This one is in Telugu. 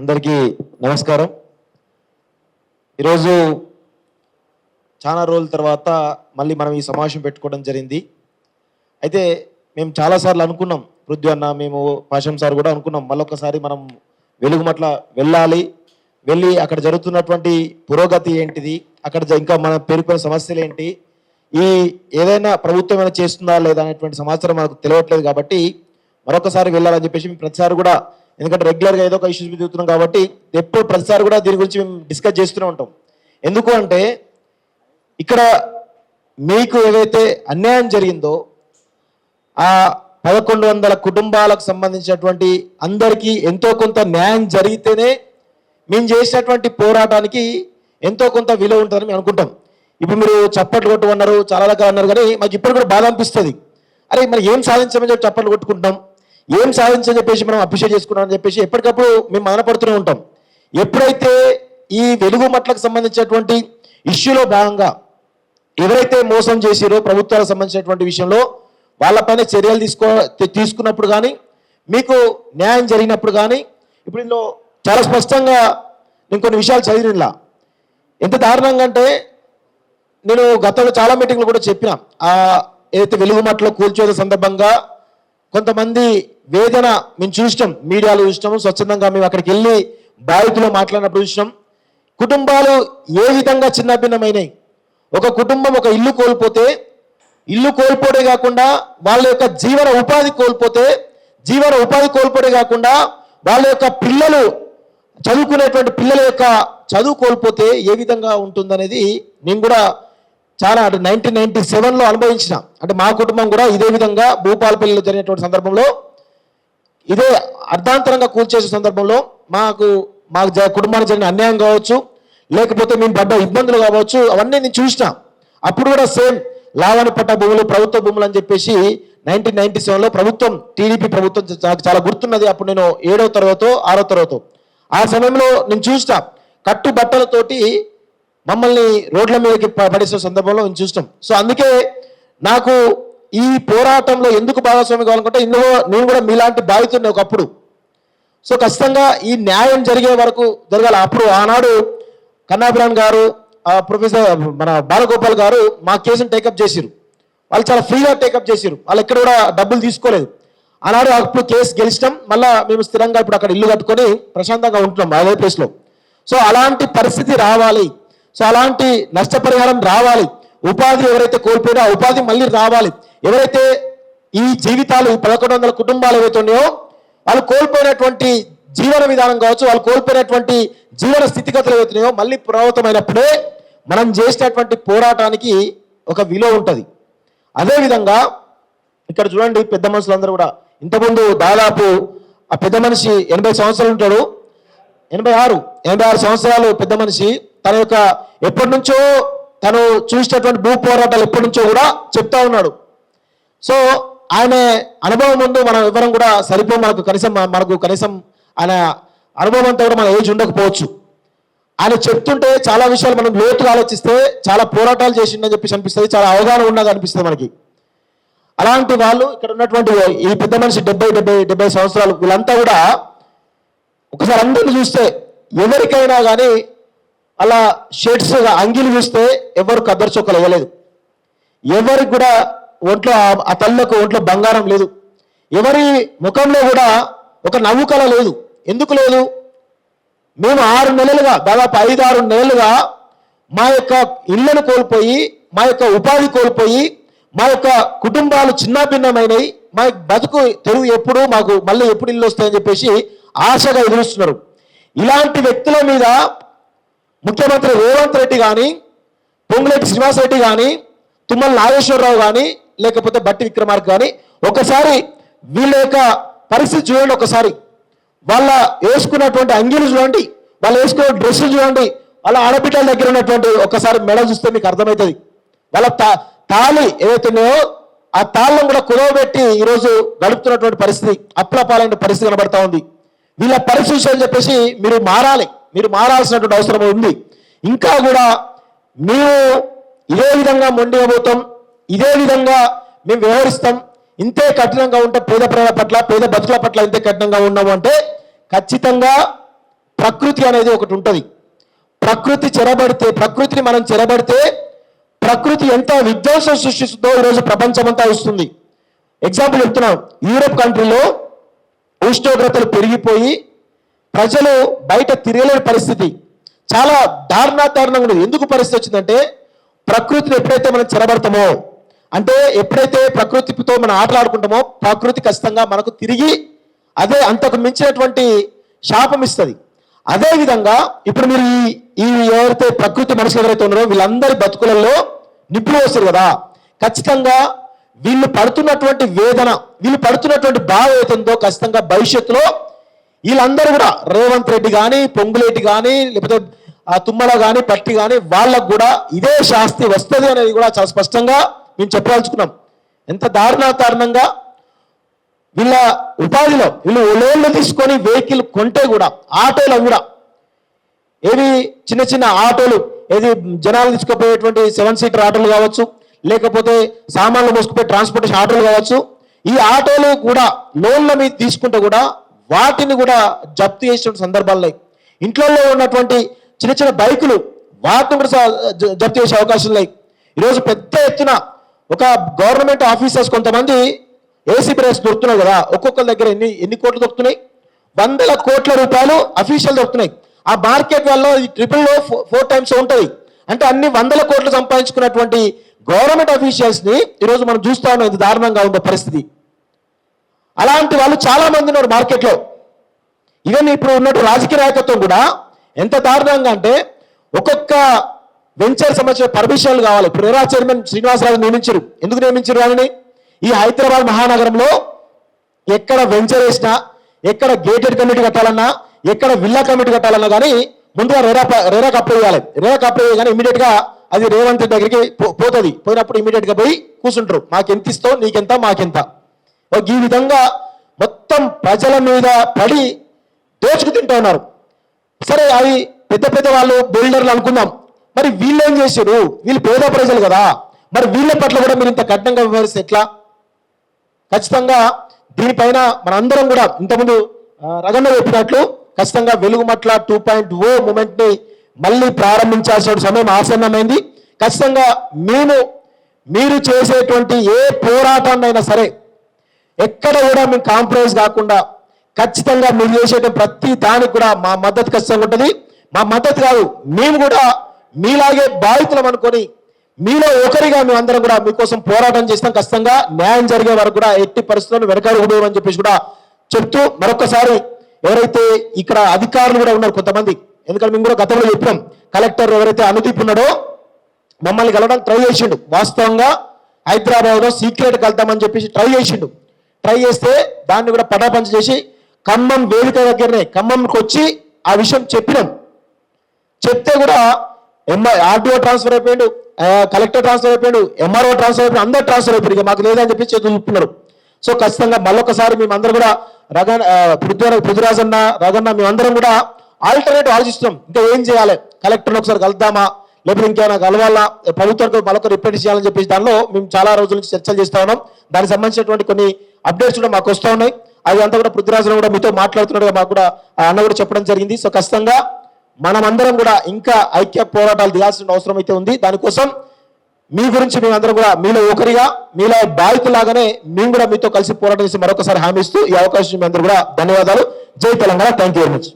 అందరికీ నమస్కారం. ఈరోజు చాలా రోజుల తర్వాత మళ్ళీ మనం ఈ సమావేశం పెట్టుకోవడం జరిగింది. అయితే మేము చాలాసార్లు అనుకున్నాం, పృథ్వీ అన్న, మేము పాషం సార్ కూడా అనుకున్నాం, మళ్ళొకసారి మనం వెలుగుమట్ల వెళ్ళాలి, వెళ్ళి అక్కడ జరుగుతున్నటువంటి పురోగతి ఏంటిది, అక్కడ ఇంకా మన పేరుకున్న సమస్యలు ఏంటి, ఈ ఏదైనా ప్రభుత్వం ఏమైనా చేస్తుందా లేదా అనేటువంటి సమాచారం మనకు తెలియట్లేదు. కాబట్టి మరొకసారి వెళ్ళాలని చెప్పేసి మేము ప్రతిసారి కూడా, ఎందుకంటే రెగ్యులర్గా ఏదో ఒక ఇష్యూస్ మీద చూస్తున్నాం కాబట్టి ఎప్పుడు ప్రతిసారి కూడా దీని గురించి మేము డిస్కస్ చేస్తూనే ఉంటాం. ఎందుకు అంటే ఇక్కడ మీకు ఏదైతే అన్యాయం జరిగిందో ఆ 1100 కుటుంబాలకు సంబంధించినటువంటి అందరికీ ఎంతో కొంత న్యాయం జరిగితేనే మేము చేసినటువంటి పోరాటానికి ఎంతో కొంత విలువ ఉంటుందని మేము అనుకుంటాం. ఇప్పుడు మీరు చప్పట్లు కొట్టుకున్నారు, చాలా రకాలు అన్నారు, కానీ మాకు ఇప్పుడు కూడా బాధ అనిపిస్తుంది. అరే మరి ఏం సాధించమని చెప్పి చప్పట్లు కొట్టుకుంటాం, ఏం సాధించని చెప్పేసి మనం అప్రిషియేట్ చేసుకున్నామని చెప్పేసి ఎప్పటికప్పుడు మేము మదనపడుతూనే ఉంటాం. ఎప్పుడైతే ఈ వెలుగుమట్లకు సంబంధించినటువంటి ఇష్యూలో భాగంగా ఎవరైతే మోసం చేసిరో ప్రభుత్వాలకు సంబంధించినటువంటి విషయంలో వాళ్ళపైన చర్యలు తీసుకున్నప్పుడు కానీ, మీకు న్యాయం జరిగినప్పుడు కానీ, ఇప్పుడు ఇందులో చాలా స్పష్టంగా నేను కొన్ని విషయాలు చదివినలా ఎంత దారుణంగా అంటే, నేను గతంలో చాలా మీటింగ్లు కూడా చెప్పిన, ఏదైతే వెలుగుమట్లో కూల్చోదే సందర్భంగా కొంతమంది వేదన మేము చూసినాం, మీడియాలో చూసినాము, స్వచ్ఛందంగా మేము అక్కడికి వెళ్ళి బాధితులు మాట్లాడినప్పుడు చూసినాం. కుటుంబాలు ఏ విధంగా చిన్నభిన్నమైనవి. ఒక కుటుంబం ఒక ఇల్లు కోల్పోతే, ఇల్లు కోల్పోవడే కాకుండా వాళ్ళ యొక్క జీవన ఉపాధి కోల్పోవడే కాకుండా వాళ్ళ యొక్క పిల్లలు చదువుకునేటువంటి పిల్లల యొక్క చదువు కోల్పోతే ఏ విధంగా ఉంటుందనేది నేను కూడా చాలా 1997లో అనుభవించిన. అంటే మా కుటుంబం కూడా ఇదే విధంగా భూపాలపల్లిలో జరిగినటువంటి సందర్భంలో, ఇదే అర్ధాంతరంగా కూల్చేసే సందర్భంలో మాకు కుటుంబానికి జరిగిన అన్యాయం కావచ్చు, లేకపోతే మేము పడ్డ ఇబ్బందులు కావచ్చు, అవన్నీ నేను చూసిన. అప్పుడు కూడా సేమ్ లావణి పట్ట భూములు, ప్రభుత్వ భూములు అని చెప్పేసి 1997లో ప్రభుత్వం, టీడీపీ ప్రభుత్వం, చాలా గుర్తున్నది. అప్పుడు నేను 7వ తరగతో 6వ తరగతో ఆ సమయంలో నేను చూసిన కట్టు బట్టలతోటి మమ్మల్ని రోడ్ల మీదకి పడేసే సందర్భంలో నేను చూస్తాం. సో అందుకే నాకు ఈ పోరాటంలో ఎందుకు భాగస్వామి కావాలనుకుంటే, ఇందులో నేను కూడా మీలాంటి బాధితుడిని ఒకప్పుడు. సో ఖచ్చితంగా ఈ న్యాయం జరిగే వరకు జరగాలి. అప్పుడు ఆనాడు కన్నాభిరాన్ గారు, ప్రొఫెసర్ మన బాలగోపాల్ గారు మా కేసును టేకప్ చేసిరు. వాళ్ళు చాలా ఫ్రీగా టేకప్ చేసిరు, వాళ్ళు ఎక్కడ కూడా డబ్బులు తీసుకోలేదు. ఆనాడు అప్పుడు కేసు గెలిచినాం, మళ్ళీ మేము స్థిరంగా ఇప్పుడు అక్కడ ఇల్లు కట్టుకొని ప్రశాంతంగా ఉంటున్నాం అదే ప్లేస్లో. సో అలాంటి పరిస్థితి రావాలి, సో అలాంటి నష్టపరిహారం రావాలి, ఉపాధి ఎవరైతే కోల్పోయినా ఆ ఉపాధి మళ్ళీ రావాలి. ఎవరైతే ఈ జీవితాలు, ఈ 1100 కుటుంబాలు ఏవైతే ఉన్నాయో వాళ్ళు కోల్పోయినటువంటి జీవన విధానం కావచ్చు, వాళ్ళు కోల్పోయినటువంటి జీవన స్థితిగతులు ఏవైతున్నాయో మళ్ళీ పునరావృతమైనప్పుడే మనం చేసినటువంటి పోరాటానికి ఒక విలువ ఉంటుంది. అదేవిధంగా ఇక్కడ చూడండి, పెద్ద మనుషులందరూ కూడా ఇంతకుముందు దాదాపు ఆ పెద్ద మనిషి 80 సంవత్సరాలు ఉంటాడు, 86 సంవత్సరాలు పెద్ద మనిషి. తన యొక్క ఎప్పటి నుంచో తను చూసినటువంటి భూ పోరాటాలు ఎప్పటి నుంచో కూడా చెప్తా ఉన్నాడు. సో ఆయన అనుభవం ముందు మనం ఎవరం కూడా సరిపో, మనకు కనీసం ఆయన అనుభవం అంతా కూడా మన ఏజ్ ఉండకపోవచ్చు. ఆయన చెప్తుంటే చాలా విషయాలు మనం లోతుగా ఆలోచిస్తే చాలా పోరాటాలు చేసిండని చెప్పేసి అనిపిస్తుంది, చాలా అవగాహన ఉన్నది అనిపిస్తుంది మనకి. అలాంటి వాళ్ళు ఇక్కడ ఉన్నటువంటి ఈ పెద్ద మనిషి 70 సంవత్సరాలు, వీళ్ళంతా కూడా ఒకసారి అందరిని చూస్తే ఎవరికైనా కానీ అలా షర్ట్స్ అంగీలు చూస్తే ఎవరు కద్దరు చొక్కలు ఇవ్వలేదు, ఎవరికి కూడా ఒంట్లో ఆ తల్లకు ఒంట్లో బంగారం లేదు, ఎవరి ముఖంలో కూడా ఒక నవ్వు కళ లేదు. ఎందుకు లేదు? మేము 6 నెలలుగా, దాదాపు 5-6 నెలలుగా మా యొక్క ఇళ్లను కోల్పోయి, మా యొక్క ఉపాధి కోల్పోయి, మా యొక్క కుటుంబాలు చిన్నాభిన్నమైనవి, మా బతుకు తెరువు ఎప్పుడు, మాకు మళ్ళీ ఎప్పుడు ఇల్లు వస్తాయని చెప్పేసి ఆశగా ఎదురుస్తున్నారు. ఇలాంటి వ్యక్తుల మీద ముఖ్యమంత్రి రేవంత్ రెడ్డి కానీ, పొంగులేటి శ్రీనివాసరెడ్డి కానీ, తుమ్మల నాగేశ్వరరావు కానీ, లేకపోతే బట్టి విక్రమార్క కానీ ఒకసారి వీళ్ళ యొక్క పరిస్థితి చూడండి. ఒకసారి వాళ్ళ వేసుకున్నటువంటి అంగీలు చూడండి, వాళ్ళు వేసుకున్న డ్రెస్సులు చూడండి, వాళ్ళ ఆడబిడ్డల దగ్గర ఉన్నటువంటి ఒకసారి మెడ చూస్తే మీకు అర్థమవుతుంది. వాళ్ళ తాళి ఏదైతే ఉన్నాయో ఆ తాళ్ళను కూడా కుదవబెట్టి ఈరోజు గడుపుతున్నటువంటి పరిస్థితి, అప్రపాలైన పరిస్థితి కనబడతా ఉంది. వీళ్ళ పరిస్థితి అని చెప్పేసి మీరు మారాల్సినటువంటి అవసరం ఉంది. ఇంకా కూడా మేము ఇదే విధంగా మొండిపోతాం, ఇదే విధంగా మేము వ్యవహరిస్తాం. ఇంతే కఠినంగా ఉంటే పేద ప్రజల పట్ల, పేద బతుకుల పట్ల ఇంతే కఠినంగా ఉన్నాము అంటే ఖచ్చితంగా ప్రకృతి అనేది ఒకటి ఉంటుంది. ప్రకృతిని మనం చెరబడితే ప్రకృతి ఎంత విధ్వంసం సృష్టిస్తుందో ఈరోజు ప్రపంచమంతా వస్తుంది. ఎగ్జాంపుల్ చెప్తున్నాం, యూరోప్ కంట్రీలో ఉష్ణోగ్రతలు పెరిగిపోయి ప్రజలు బయట తిరగలేని పరిస్థితి, చాలా దారుణంగా ఉండదు. ఎందుకు పరిస్థితి వచ్చిందంటే ప్రకృతిని ఎప్పుడైతే మనం చెరబడతామో, అంటే ఎప్పుడైతే ప్రకృతితో మనం ఆటలాడుకుంటామో ప్రకృతి ఖచ్చితంగా మనకు తిరిగి అదే అంతకు మించినటువంటి శాపం ఇస్తుంది. అదేవిధంగా ఇప్పుడు మీరు ఈ ఎవరైతే ప్రకృతి మనుషులు ఎవరైతే ఉన్నారో వీళ్ళందరి బతుకులలో నిప్పులు వస్తారు కదా, ఖచ్చితంగా వీళ్ళు పడుతున్నటువంటి వేదన, వీళ్ళు పడుతున్నటువంటి బాధ ఏతుందో ఖచ్చితంగా భవిష్యత్తులో వీళ్ళందరూ కూడా రేవంత్ రెడ్డి కానీ, పొంగులేటి కానీ, లేకపోతే తుమ్మల కానీ, పట్టి కానీ వాళ్ళకు కూడా ఇదే శాస్తి వస్తుంది అనేది కూడా చాలా స్పష్టంగా మేము చెప్పదలుచుకున్నాం. ఎంత దారుణంగా వీళ్ళ ఉపాధిలో వీళ్ళు లోన్లు తీసుకొని వెహికల్ కొంటే కూడా, ఆటోలో కూడా ఏవి చిన్న ఆటోలు, ఏది జనాలు తీసుకుపోయేటువంటి 7 సీటర్ ఆటోలు కావచ్చు, లేకపోతే సామాన్లు మోసుకుపోయే ట్రాన్స్పోర్టేషన్ ఆటోలు కావచ్చు, ఈ ఆటోలు కూడా లోన్ల మీద తీసుకుంటే కూడా వాటిని కూడా జప్తు చేసిన సందర్భాలు, ఇంట్లో ఉన్నటువంటి చిన్న బైకులు వాటిని కూడా జప్తు చేసే అవకాశాలు ఉన్నాయి. ఈరోజు పెద్ద ఎత్తున ఒక గవర్నమెంట్ ఆఫీసర్స్ కొంతమంది ఏసీ బ్రేక్స్ దొరుకుతున్నాయి కదా, ఒక్కొక్కరి దగ్గర ఎన్ని కోట్లు దొరుకుతున్నాయి, 100 కోట్ల రూపాయలు అఫీషియల్ దొరుకుతున్నాయి. ఆ మార్కెట్ వల్ల ట్రిపుల్ 4 టైమ్స్ ఉంటుంది. అంటే అన్ని 100 కోట్లు సంపాదించుకున్నటువంటి గవర్నమెంట్ అఫీషియల్స్ ని ఈరోజు మనం చూస్తా ఉన్నాం. ఇది దారుణంగా ఉన్న పరిస్థితి. అలాంటి వాళ్ళు చాలా మంది ఉన్నారు మార్కెట్లో. ఈవెన్ ఇప్పుడు ఉన్నట్టు రాజకీయ నాయకత్వం కూడా ఎంత దారుణంగా అంటే ఒక్కొక్క వెంచర్ సంబంధించిన పర్మిషన్లు కావాలి. ఇప్పుడు రెరా చైర్మన్ శ్రీనివాసరావు నియమించారు. ఎందుకు నియమించారు వాళ్ళని? ఈ హైదరాబాద్ మహానగరంలో ఎక్కడ వెంచర్ వేసినా, ఎక్కడ గేటెడ్ కమ్యూనిటీ కట్టాలన్నా, ఎక్కడ విల్లా కమ్యూనిటీ కట్టాలన్నా కానీ ముందుగా రెరాకు అప్లై చేయాలి. రెరాకు అప్లై చేయగానే ఇమీడియట్ గా అది రేవంత్ రెడ్డి దగ్గరికి పోతుంది. పోయినప్పుడు ఇమీడియట్ గా పోయి కూర్చుంటారు. మాకెంత ఇస్తావు, నీకెంత, మాకెంత. ఈ విధంగా మొత్తం ప్రజల మీద పడి దోచుకు తింటూ ఉన్నారు. సరే, అవి పెద్ద వాళ్ళు బిల్డర్లు అనుకుందాం. మరి వీళ్ళు ఏం చేశారు? వీళ్ళు పేద ప్రజలు కదా, మరి వీళ్ళ పట్ల కూడా మీరు ఇంత కఠినంగా వ్యవహరిస్తే ఎట్లా? ఖచ్చితంగా దీనిపైన మనందరం కూడా ఇంతకుముందు రగన్న చెప్పినట్లు ఖచ్చితంగా వెలుగుమట్ల 2.0 మూమెంట్ ని మళ్ళీ ప్రారంభించాల్సిన సమయం ఆసన్నమైంది. ఖచ్చితంగా మీరు చేసేటువంటి ఏ పోరాటాన్ని అయినా సరే ఎక్కడ కూడా మేము కాంప్రమైజ్ కాకుండా ఖచ్చితంగా మీరు చేసేటువంటి ప్రతి దానికి కూడా మా మద్దతు ఖచ్చితంగా ఉంటుంది. మా మద్దతు కాదు, మేము కూడా మీలాగే బాధితులం అనుకొని మీలో ఒకరిగా మేమందరం కూడా మీకోసం పోరాటం చేస్తాం. ఖచ్చితంగా న్యాయం జరిగే వరకు కూడా ఎట్టి పరిస్థితుల్లో వెనకాడకూడదు అని చెప్పేసి కూడా చెప్తూ, మరొకసారి ఎవరైతే ఇక్కడ అధికారులు కూడా ఉన్నారు కొంతమంది, ఎందుకంటే మేము కూడా గతంలో చెప్పాం, కలెక్టర్ ఎవరైతే అనుదీప్ ఉన్నాడో మమ్మల్ని కలవడానికి ట్రై చేసిండు. వాస్తవంగా హైదరాబాద్లో సీక్రెట్ కలుద్దామని చెప్పేసి ట్రై చేస్తే దాన్ని కూడా పటాపంచ చేసి ఖమ్మం వేదిక దగ్గరనే ఖమ్మంకి వచ్చి ఆ విషయం చెప్పినాం. చెప్తే కూడా ఆర్టీఓ ట్రాన్స్ఫర్ అయిపోయాడు, కలెక్టర్ ట్రాన్స్ఫర్ అయిపోయాడు, ఎంఆర్ఓ ట్రాన్స్ఫర్ అయిపోయాడు, అందరూ ట్రాన్స్ఫర్ అయిపోయారు. ఇక మాకు లేదని చెప్పి చేతులు ఊపుతున్నారు. సో ఖచ్చితంగా మళ్ళొకసారి మేమందరం కూడా పృథ్వీరాజన్న, రగన్న మేమందరం కూడా ఆల్టర్నేటివ్ ఆలోచిస్తున్నాం. ఇంకా ఏం చేయాలి? కలెక్టర్ని ఒకసారి కలుద్దామా, లేకపోతే ఇంకేమైనా కలవాలా, ప్రభుత్వానికి మరొక రిప్రజెంట్ చేయాలని చెప్పేసి దానిలో మేము చాలా రోజుల నుంచి చర్చలు చేస్తా ఉన్నాం. దానికి సంబంధించినటువంటి కొన్ని అప్డేట్స్ కూడా మాకు వస్తూ ఉన్నాయి. అది అంతా కూడా పృథ్వీరాజును కూడా మీతో మాట్లాడుతున్నాడుగా మాకు కూడా అన్న కూడా చెప్పడం జరిగింది. సో ఖచ్చితంగా మనమందరం కూడా ఇంకా ఐక్య పోరాటాలు దిగాల్సిన అవసరం అయితే ఉంది. దానికోసం మీ గురించి మేమందరం కూడా మీలో ఒకరిగా, మీలో బాధితులాగానే మేము కూడా మీతో కలిసి పోరాటం చేసి మరొకసారి హామీ ఇస్తూ ఈ అవకాశం మీ అందరూ కూడా ధన్యవాదాలు. జై Telangana. Thank you very much.